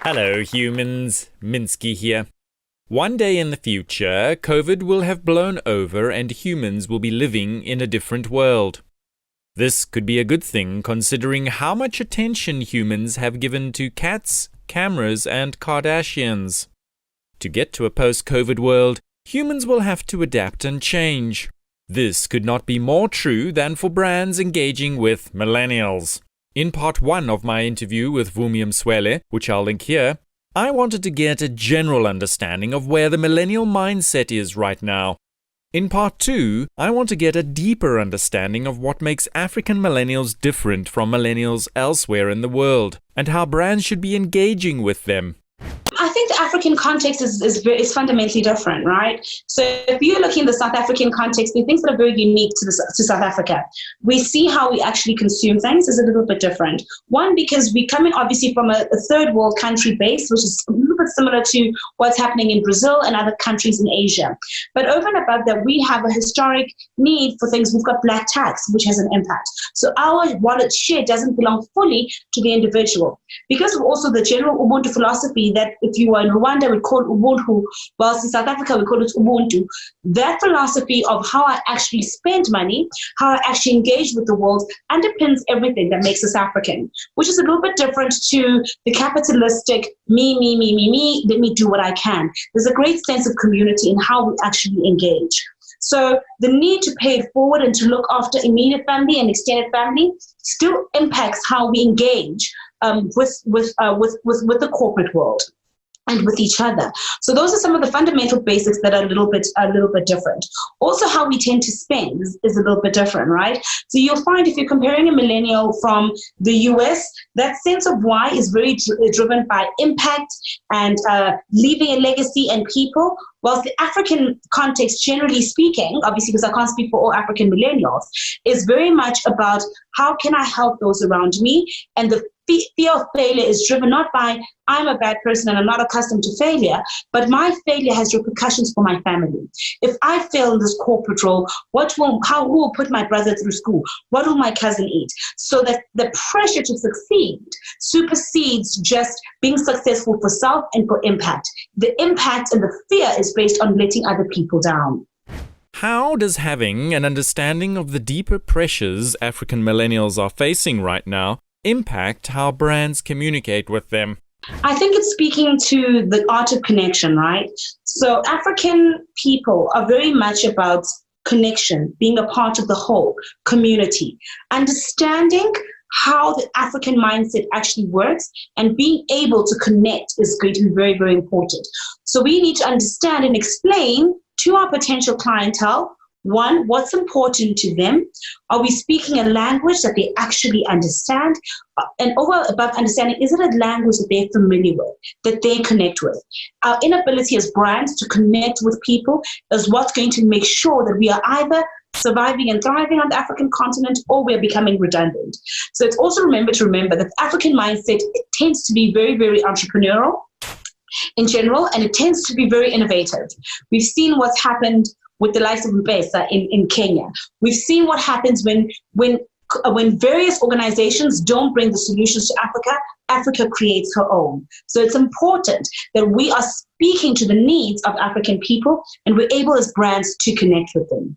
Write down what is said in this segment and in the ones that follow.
Hello humans, Minsky here. One day in the future, COVID will have blown over and humans will be living in a different world. This could be a good thing considering how much attention humans have given to cats, cameras and Kardashians. To get to a post-COVID world, humans will have to adapt and change. This could not be more true than for brands engaging with millennials. In part 1 of my interview with Vumi Mswele, which I'll link here, I wanted to get a general understanding of where the millennial mindset is right now. In part 2, I want to get a deeper understanding of what makes African millennials different from millennials elsewhere in the world, and how brands should be engaging with them. I think the African context is fundamentally different, right? So if you're looking at the South African context, the things that are very unique to South Africa, we see how we actually consume things is a little bit different. One, because we come in obviously from a third world country base, which is a little bit similar to what's happening in Brazil and other countries in Asia. But over and above that, we have a historic need for things. We've got black tax, which has an impact. So our wallet share doesn't belong fully to the individual. Because of also the general Ubuntu philosophy that if you are in Rwanda, we call it Ubuntu, whilst in South Africa, we call it Ubuntu. That philosophy of how I actually spend money, how I actually engage with the world, underpins everything that makes us African, which is a little bit different to the capitalistic me, let me do what I can. There's a great sense of community in how we actually engage. So the need to pay it forward and to look after immediate family and extended family still impacts how we engage with the corporate world and with each other. So those are some of the fundamental basics that are a little bit different. Also, how we tend to spend is a little bit different, right? So you'll find if you're comparing a millennial from the US, that sense of why is very driven by impact and leaving a legacy and people. Whilst the African context, generally speaking, obviously because I can't speak for all African millennials, is very much about how can I help those around me, and the fear of failure is driven not by I'm a bad person and I'm not accustomed to failure, but my failure has repercussions for my family. If I fail in this corporate role, who will put my brother through school? What will my cousin eat? So that the pressure to succeed supersedes just being successful for self and for impact. The impact and the fear is based on letting other people down. How does having an understanding of the deeper pressures African millennials are facing right now impact how brands communicate with them? I think it's speaking to the art of connection, right? So African people are very much about connection, being a part of the whole community, understanding how the African mindset actually works, and being able to connect is going to be very, very important. So we need to understand and explain to our potential clientele, one, what's important to them. Are we speaking a language that they actually understand? And over above understanding, is it a language that they're familiar with, that they connect with? Our inability as brands to connect with people is what's going to make sure that we are either surviving and thriving on the African continent, or we're becoming redundant. So it's also remember that the African mindset, it tends to be very, very entrepreneurial in general, and it tends to be very innovative. We've seen what's happened with the likes of M-Pesa in Kenya. We've seen what happens when various organizations don't bring the solutions to Africa, Africa creates her own. So it's important that we are speaking to the needs of African people and we're able as brands to connect with them.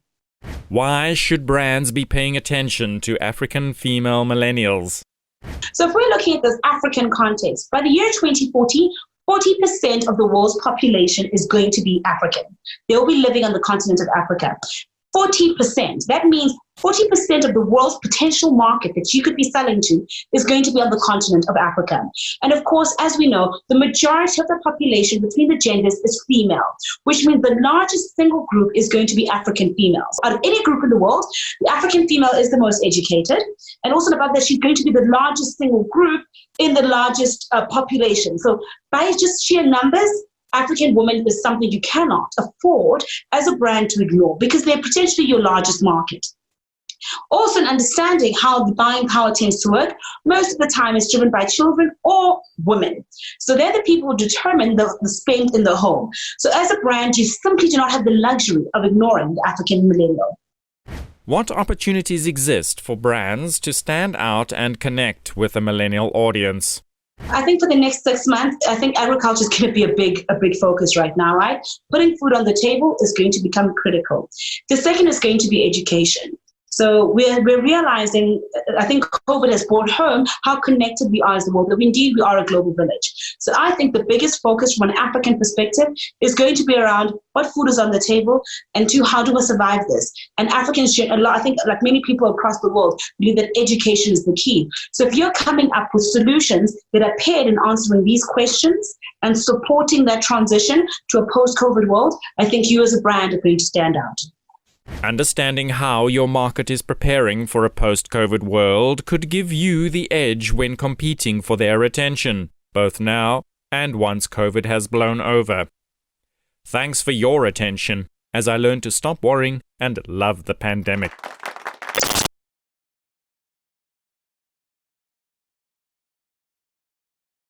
Why should brands be paying attention to African female millennials? So if we're looking at this African context, by the year 2040, 40% of the world's population is going to be African. They'll be living on the continent of Africa. 40%. That means 40% of the world's potential market that you could be selling to is going to be on the continent of Africa. And of course, as we know, the majority of the population between the genders is female, which means the largest single group is going to be African females. Out of any group in the world, the African female is the most educated. And also above that, she's going to be the largest single group in the largest population. So by just sheer numbers, African woman is something you cannot afford as a brand to ignore because they're potentially your largest market. Also, in understanding how the buying power tends to work, most of the time is driven by children or women. So they're the people who determine the spend in the home. So as a brand, you simply do not have the luxury of ignoring the African millennial. What opportunities exist for brands to stand out and connect with a millennial audience? I think for the next 6 months, I think agriculture is going to be a big focus right now, right? Putting food on the table is going to become critical. The second is going to be education. So we're realizing, I think COVID has brought home how connected we are as the world, that indeed we are a global village. So I think the biggest focus from an African perspective is going to be around what food is on the table, and two, how do we survive this? And Africans, I think like many people across the world, believe that education is the key. So if you're coming up with solutions that are paired in answering these questions and supporting that transition to a post-COVID world, I think you as a brand are going to stand out. Understanding how your market is preparing for a post-COVID world could give you the edge when competing for their attention, both now and once COVID has blown over. Thanks for your attention, as I learn to stop worrying and love the pandemic.